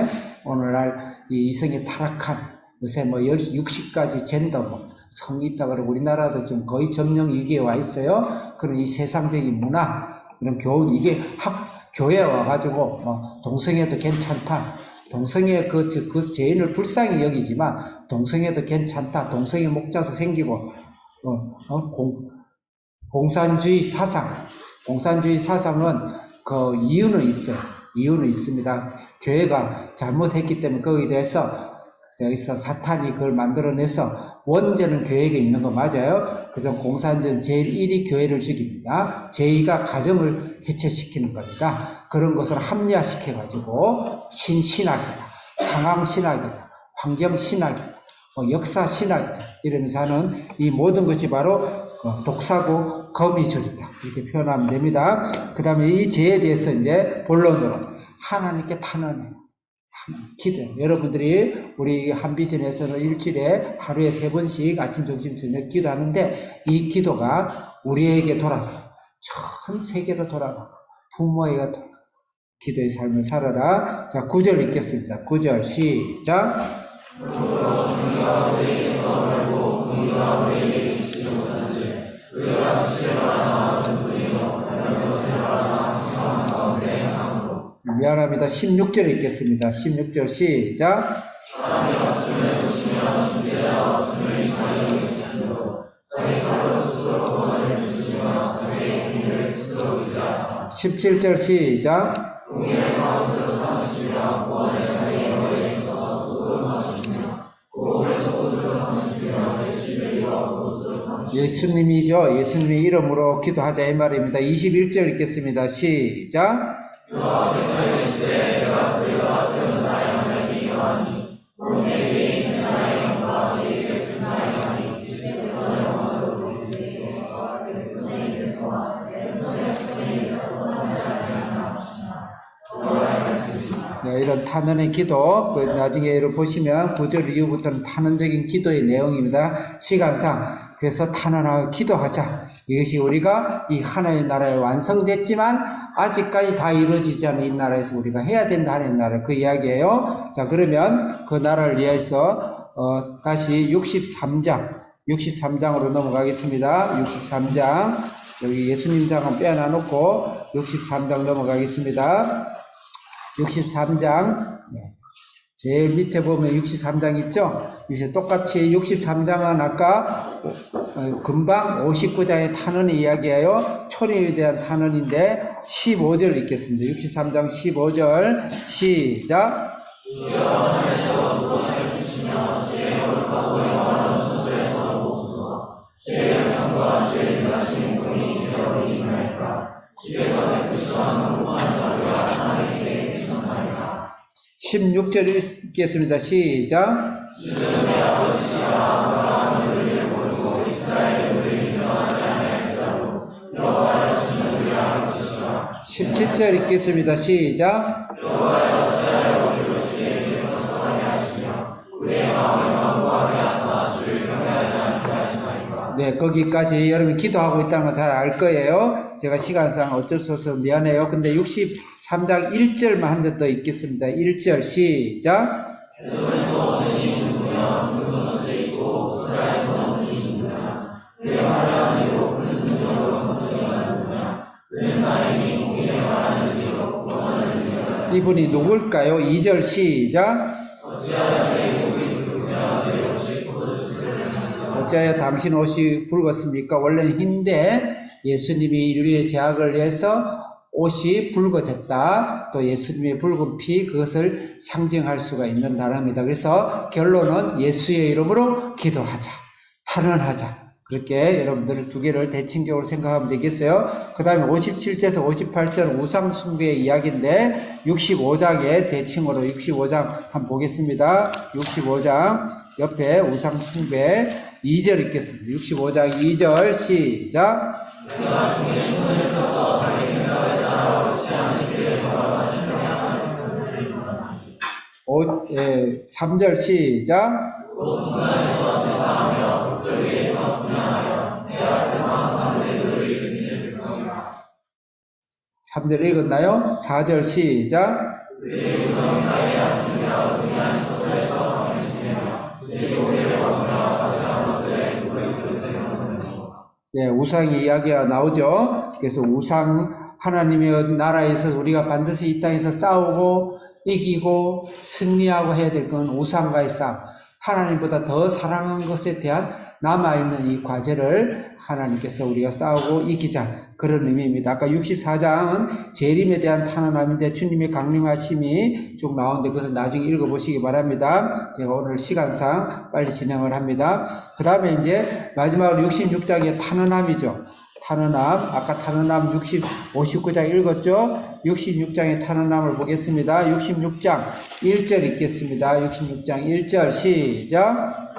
오늘날 이 이성이 타락한 요새 뭐 60가지 젠더 뭐 성이 있다 그러고 우리나라도 지금 거의 점령 위기에 와 있어요. 그런 이 세상적인 문화, 그런 교훈, 이게 교회에 와가지고 동성애도 괜찮다. 동성애 그 죄인을 불쌍히 여기지만 동성애도 괜찮다. 동성애 목자서 생기고 공산주의 사상은 그 이유는 있어요. 이유는 있습니다. 교회가 잘못했기 때문에 거기에 대해서 여기서 사탄이 그걸 만들어내서 원죄는 교회에 있는 거 맞아요. 그래서 공산주의 제1이 교회를 죽입니다. 제2가 가정을 해체시키는 겁니다. 그런 것을 합리화시켜가지고 신신학이다, 상황신학이다, 환경신학이다, 역사신학이다 이러면서 하는 이 모든 것이 바로 독사고 거미줄이다 이렇게 표현하면 됩니다. 그 다음에 이 죄에 대해서 이제 본론으로 하나님께 탄원해요. 기도해요. 여러분들이 우리 한비전에서는 일주일에 하루에 3번씩 아침, 점심, 저녁 기도하는데 이 기도가 우리에게 돌아서 전 세계로 돌아가 부모에게 돌아가 기도의 삶을 살아라. 자, 9절 읽겠습니다. 9절 시작. 미안합니다. 16절 읽겠습니다. 16절 시작. 17절 시작. 예수님이죠. 예수님의 이름으로 기도하자 이 말입니다. 21절 읽겠습니다. 시작. 네, 이런 탄원의 기도, 나중에 보시면 9절 이후부터는 탄원적인 기도의 내용입니다. 시간상. 그래서 탄원하고 기도하자. 이것이 우리가 이 하나님 나라에 완성됐지만 아직까지 다 이루어지지 않은 이 나라에서 우리가 해야 된다 하나님 나라 그 이야기예요. 자, 그러면 그 나라를 위해서 다시 63장으로 넘어가겠습니다. 63장. 여기 예수님 장은 빼놔 놓고 63장 넘어가겠습니다. 63장, 제일 밑에 보면 63장 있죠? 이제 똑같이 63장은 아까 금방 59장의 탄원의 이야기예요. 초림에 대한 탄원인데 15절 읽겠습니다. 63장 15절 시작. (16절) 읽겠습니다. 시작. 17절 읽겠습니다. 시작. 네, 거기까지 여러분이 기도하고 있다는 거 잘 알 거예요. 제가 시간상 어쩔 수 없어서 미안해요. 근데 63장 1절만 한 번 더 읽겠습니다. 1절 시작. 이분이 누굴까요? 2절 시작. 어찌하여 당신 옷이 붉었습니까? 원래는 흰데 예수님이 인류의 죄악을 위해서 옷이 붉어졌다. 또 예수님의 붉은 피, 그것을 상징할 수가 있는 단어입니다. 그래서 결론은 예수의 이름으로 기도하자, 탄원하자. 그렇게 여러분들 두 개를 대칭적으로 생각하면 되겠어요. 그 다음에 57절에서 58절 우상숭배의 이야기인데 65장의 대칭으로 65장 한번 보겠습니다. 65장 옆에 우상숭배 2절 읽겠습니다. 65장 2절 시작. 3절 시작. 3절 읽었나요? 4절 시작. 네, 우상 이야기가 나오죠. 그래서 우상 하나님의 나라에서 우리가 반드시 이 땅에서 싸우고 이기고 승리하고 해야 될 건 우상과의 싸움. 하나님보다 더 사랑한 것에 대한 남아있는 이 과제를 하나님께서 우리가 싸우고 이기자. 그런 의미입니다. 아까 64장은 재림에 대한 탄원함인데 주님의 강림하심이 쭉 나오는데 그것을 나중에 읽어보시기 바랍니다. 제가 오늘 시간상 빨리 진행을 합니다. 그 다음에 이제 마지막으로 66장의 탄원함이죠. 탄원함, 아까 탄원함 59장 읽었죠? 66장의 탄원함을 보겠습니다. 66장 1절 읽겠습니다. 66장 1절 시작.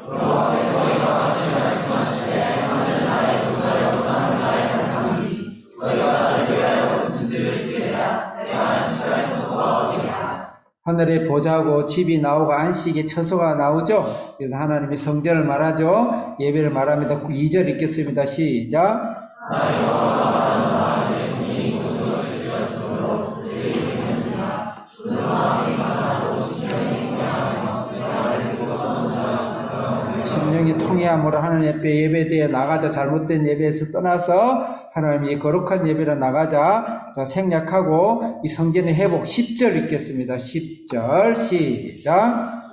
하늘에 보좌하고 집이 나오고 안식의 처소가 나오죠. 그래서 하나님이 성전을 말하죠. 예배를 말합니다. 2절 읽겠습니다. 시작. 심령이 통회함으로 하나님 앞에 예배대에 나가자. 잘못된 예배에서 떠나서 하나님이 거룩한 예배로 나가자. 자, 생략하고 이 성전의 회복 10절 읽겠습니다. 10절 시작.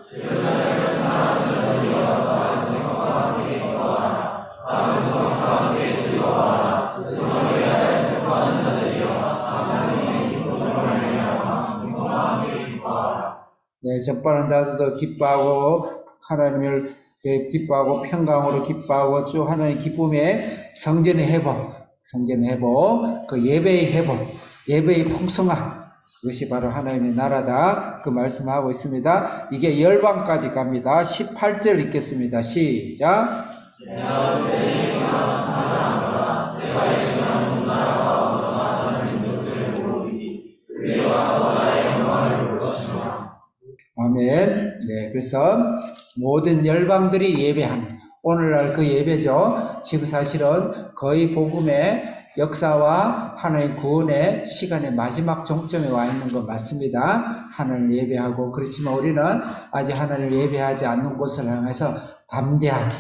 네, 접하는 자들도 기뻐하고 하나님을 기뻐하고 평강으로 기뻐하고 쭉 하나님 기쁨의 성전의 회복, 그 예배의 회복, 예배의 풍성함, 그것이 바로 하나님의 나라다. 그 말씀하고 있습니다. 이게 열방까지 갑니다. 18절 읽겠습니다. 시작. 아멘. 네, 그래서 모든 열방들이 예배합니다. 오늘날 그 예배죠. 지금 사실은 거의 복음의 역사와 하나님 구원의 시간의 마지막 종점에 와 있는 건 맞습니다. 하나님을 예배하고, 그렇지만 우리는 아직 하나님을 예배하지 않는 곳을 향해서 담대하게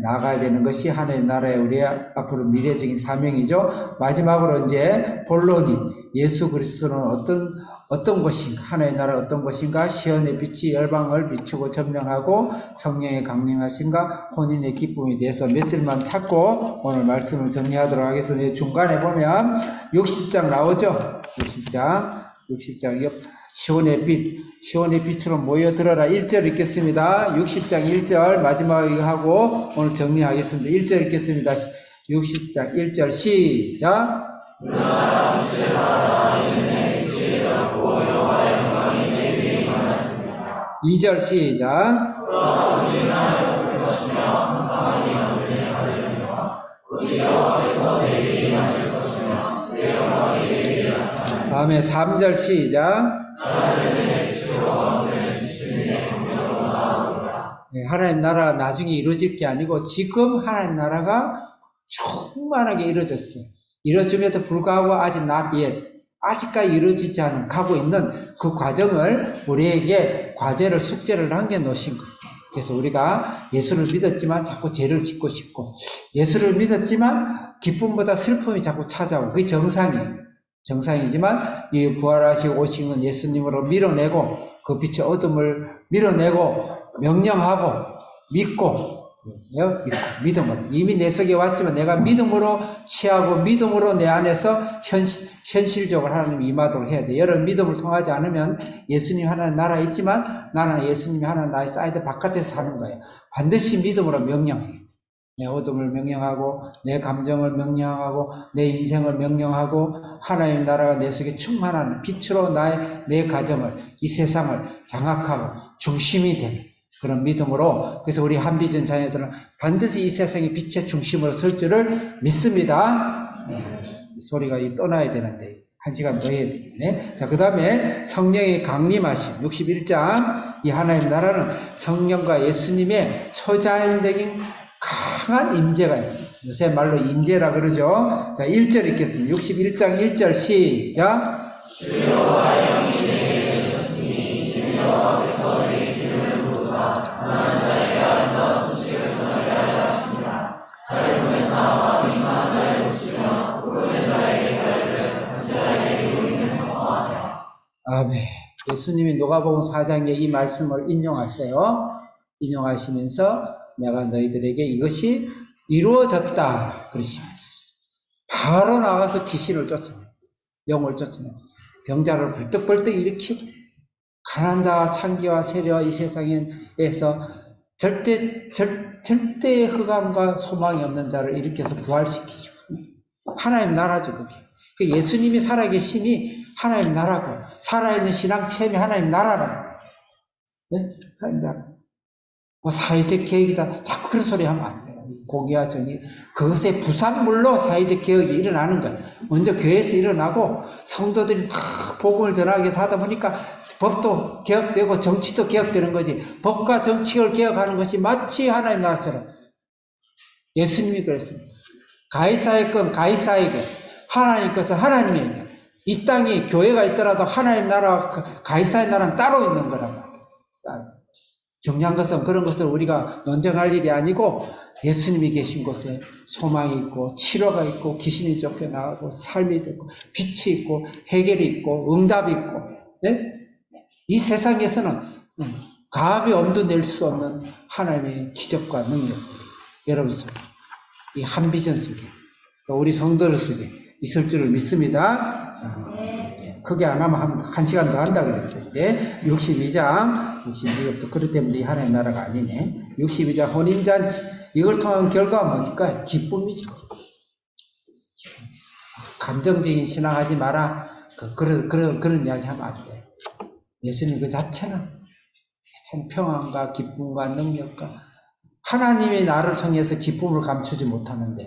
나가야 되는 것이 하나님 나라의 우리의 앞으로 미래적인 사명이죠. 마지막으로 이제 본론이 예수 그리스도는 어떤 것인가, 하나님 나라 어떤 것인가, 시온의 빛이 열방을 비추고 점령하고 성령의 강림하심과 혼인의 기쁨에 대해서 몇 줄만 찾고 오늘 말씀을 정리하도록 하겠습니다. 중간에 보면 60장 나오죠. 60장 옆 시온의 빛으로 모여들어라. 1절 읽겠습니다. 60장 1절 마지막에 하고 오늘 정리하겠습니다. 1절 읽겠습니다. 60장 1절 시작. 2절 시작. 다음에 3절 시작. 하나님 나라가 나중에 이루어질 게 아니고 지금 하나님 나라가 충만하게 이루어졌어요. 이루어짐에도 불구하고 아직 not yet, 아직까지 이루어지지 않은 가고 있는 그 과정을 우리에게 과제를 숙제를 남겨놓으신 거예요. 그래서 우리가 예수를 믿었지만 자꾸 죄를 짓고 싶고, 예수를 믿었지만 기쁨보다 슬픔이 자꾸 찾아오고, 그게 정상이에요. 정상이지만 이 부활하시고 오신 건 예수님으로 밀어내고, 그 빛의 어둠을 밀어내고 명령하고 믿고, 믿음으로 이미 내 속에 왔지만 내가 믿음으로 취하고 믿음으로 내 안에서 현실적으로 하나님 임하도록 해야 돼. 여러분 믿음을 통하지 않으면 예수님 하나님 나라에 있지만 나는 예수님이 하나님 나의 사이드 바깥에서 사는 거예요. 반드시 믿음으로 명령해. 내 어둠을 명령하고 내 감정을 명령하고 내 인생을 명령하고 하나님 나라가 내 속에 충만한 빛으로 내 가정을, 이 세상을 장악하고 중심이 되는 그런 믿음으로, 그래서 우리 한비전 자녀들은 반드시 이 세상의 빛의 중심으로 설 줄을 믿습니다. 소리가 떠나야 되는데 1시간 더 해야 되겠네. 자, 그 다음에 성령의 강림하심 61장. 이 하나님 나라는 성령과 예수님의 초자연적인 강한 임재가 있습니다. 요새 말로 임재라 그러죠. 자, 1절 읽겠습니다. 61장 1절 시작. 주여와 영이 내게 계셨으니 여호와께서 내게 기름을 부으사 가난한 자에게 아름다운 소식을 전하게 하려 하십니다. 저를 보내사 마음이 상한 자를 고치며 부르는 자에게 자유를 갇힌 자에게 이루기를 선포하세요. 아멘. 예수님이 누가복음 4장에 이 말씀을 인용하세요. 인용하시면서 내가 너희들에게 이것이 이루어졌다 그러시면서 바로 나가서 귀신을 쫓아내고 영을 쫓아내고 병자를 벌떡벌떡 일으키고 가난한 자와 창기와 세리와 이 세상에서 절대 흑암과 소망이 없는 자를 일으켜서 부활시키죠. 하나님 나라죠 그게. 그 예수님이 살아계시니 하나님 나라고, 살아있는 신앙 체험이 하나님 나라라고. 네? 하나님 나라. 뭐 사회적 개혁이다. 자꾸 그런 소리 하면 안 돼요. 공의와 정의. 그것의 부산물로 사회적 개혁이 일어나는 거예요. 먼저 교회에서 일어나고 성도들이 막 복음을 전하기 위해서 하다 보니까 법도 개혁되고 정치도 개혁되는 거지. 법과 정치를 개혁하는 것이 마치 하나님 나라처럼. 예수님이 그랬습니다. 가이사의 건 가이사에게, 하나님 것은 하나님에게. 이 땅에 교회가 있더라도 하나님 나라와 가이사의 나라는 따로 있는 거란 말이에요. 중요한 것은 그런 것을 우리가 논쟁할 일이 아니고 예수님이 계신 곳에 소망이 있고 치료가 있고 귀신이 쫓겨나가고 삶이 있고 빛이 있고 해결이 있고 응답이 있고, 네? 이 세상에서는 감히 엄두 낼 수 없는 하나님의 기적과 능력, 여러분 속에, 이 한비전 속에, 우리 성도들 속에 있을 줄을 믿습니다. 크게 안 하면 한 시간 더 한다 그랬어요. 이제 62장부터 그렇기 때문에 이 하나님 나라가 아니네. 62장 혼인잔치, 이걸 통한 결과가 뭘까요? 기쁨이죠. 감정적인 신앙하지 마라. 그런 이야기 하면 안 돼. 예수님 그 자체는 참 평안과 기쁨과 능력과 하나님이 나를 통해서 기쁨을 감추지 못하는데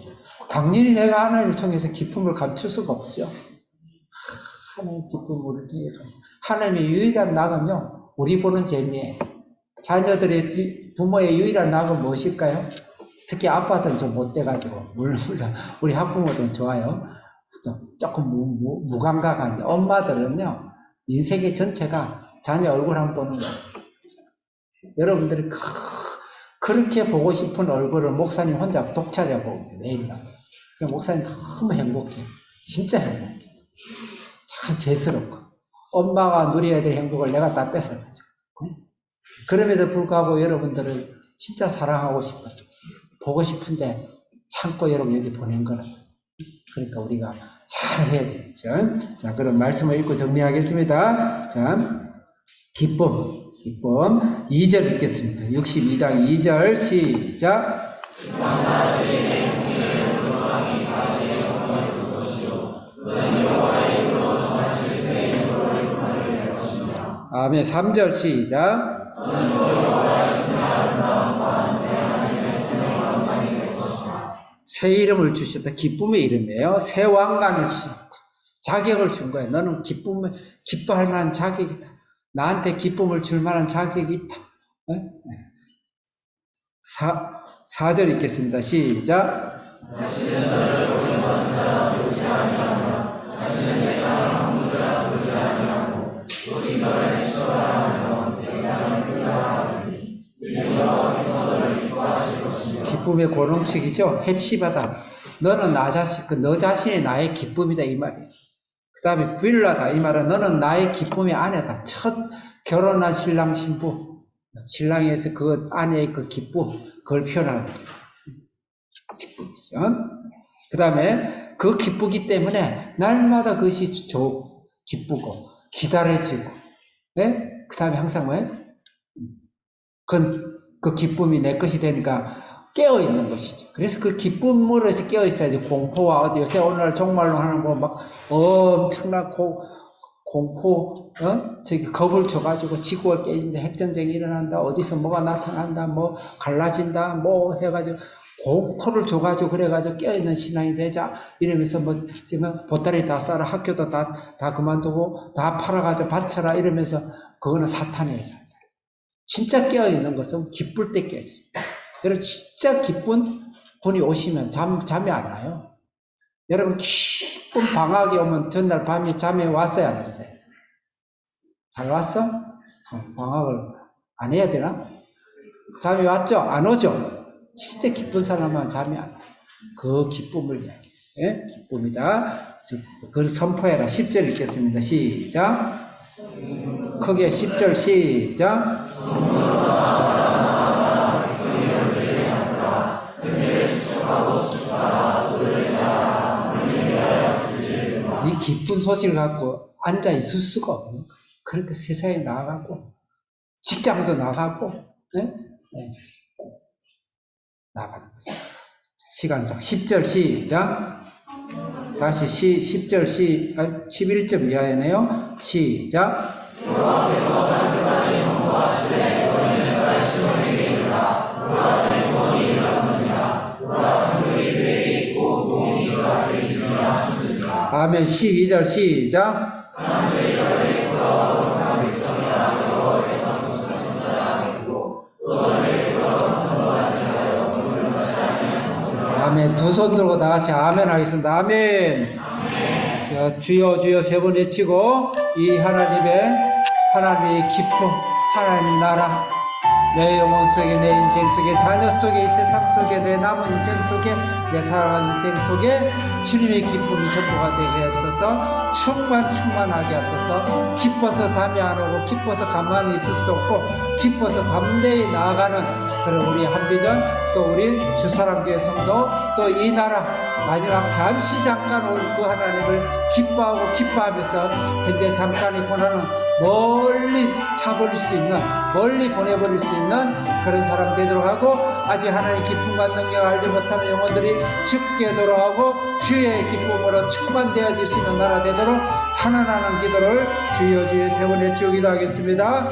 당연히 내가 하나님을 통해서 기쁨을 감출 수가 없죠. 하나님의 기쁨을 통해서. 하나님의 유일한 낙은요, 우리 보는 재미예요. 자녀들의 부모의 유일한 낙은 무엇일까요? 특히 아빠들은 좀 못돼가지고, 물론 우리 학부모들은 좋아요. 조금 무감각한데, 엄마들은요, 인생의 전체가 자녀 얼굴 한번 보는 거예요. 여러분들이 그렇게 보고 싶은 얼굴을 목사님 혼자 독차지하고 매일날. 목사님 너무 행복해. 진짜 행복해. 참 재스럽고. 엄마가 누려야 될 행복을 내가 다 뺏어가죠. 그럼에도 불구하고 여러분들을 진짜 사랑하고 싶어서 보고 싶은데 참고 여러분 여기 보낸 거라. 그러니까 우리가 잘 해야 되겠죠. 자, 그럼 말씀을 읽고 정리하겠습니다. 자, 기쁨 2절 읽겠습니다. 62장 2절 시작. 아멘. 3절 시작. 새 이름을 주셨다. 기쁨의 이름이에요. 새 왕관을 주셨다. 자격을 준 거예요. 너는 기뻐할 만한 자격이다. 나한테 기쁨을 줄 만한 자격이 있다. 네? 4절 읽겠습니다. 시작. 기쁨의 고농축이죠. 헵시바다. 너는 나 자신, 너 자신이 나의 기쁨이다 이 말이에요. 그 다음에 빌라다 이 말은 너는 나의 기쁨의 아내다. 첫 결혼한 신랑 신부, 신랑에서 그 아내의 그 기쁨, 그걸 표현하는 거예요. 기쁨이죠. 그 다음에 그 기쁘기 때문에 날마다 그것이 기쁘고 기다려지고, 네? 그 다음에 항상 뭐예요? 그 기쁨이 내 것이 되니까 깨어있는 것이죠. 그래서 그 기쁨으로 해서 깨어있어야지. 공포와 어디 요새 오늘 정말로 하는 거 막 엄청난 공포, 저기 겁을 줘가지고 지구가 깨진다, 핵전쟁이 일어난다, 어디서 뭐가 나타난다, 뭐 갈라진다, 뭐 해가지고 공포를 줘가지고 그래가지고 깨어있는 신앙이 되자 이러면서 뭐 지금 보따리 다 싸라, 학교도 다 그만두고 다 팔아가지고 바쳐라 이러면서 그거는 사탄이에요. 사탄. 진짜 깨어있는 것은 기쁠 때 깨어있어요. 여러분 진짜 기쁜 분이 오시면 잠이 안 와요. 여러분 기쁜 방학이 오면 전날 밤에 잠이 왔어요 안 왔어요? 잘 왔어? 방학을 안 해야 되나? 잠이 왔죠? 안 오죠? 진짜 기쁜 사람은 잠이 안 와요. 그 기쁨을 이야기해요. 예? 기쁨이다. 그걸 선포해라. 10절 읽겠습니다. 시작. 크게 10절 시작. 이 기쁜 소식을 갖고 앉아 있을 수가 없는 거예요. 그렇게 세상에 나가고 직장도 나가고 나가는 거죠. 시간상 10절 시작. 다시 10절 11절 미안해요. 시작. 아멘. 12절 시작. 아멘. 두 손 들고 다 같이 아멘 하겠습니다. 아멘. 자, 주여 주여 세 번 외치고 이 하나님의 기쁨, 하나님 나라, 내 영혼 속에, 내 인생 속에, 자녀 속에, 이 세상 속에, 내 남은 인생 속에, 내 살아가는 인생 속에 주님의 기쁨이 전부가 되게 하소서. 충만하게 하소서. 기뻐서 잠이 안 오고 기뻐서 가만히 있을 수 없고 기뻐서 담대히 나아가는 그런 우리 한비전, 또 우리 주사랑교회 성도, 또 이 나라 마지막 잠깐 올 그 하나님을 기뻐하면서 현재 잠깐의 고난은 멀리 차버릴 수 있는, 멀리 보내버릴 수 있는 그런 사람 되도록 하고, 아직 하나님의 기쁨과 능력을 알지 못하는 영혼들이 죽게 돌아가고 주의 기쁨으로 충만되어질 수 있는 나라 되도록 탄원하는 기도를 주여 주여 세 번 외치기도 하겠습니다.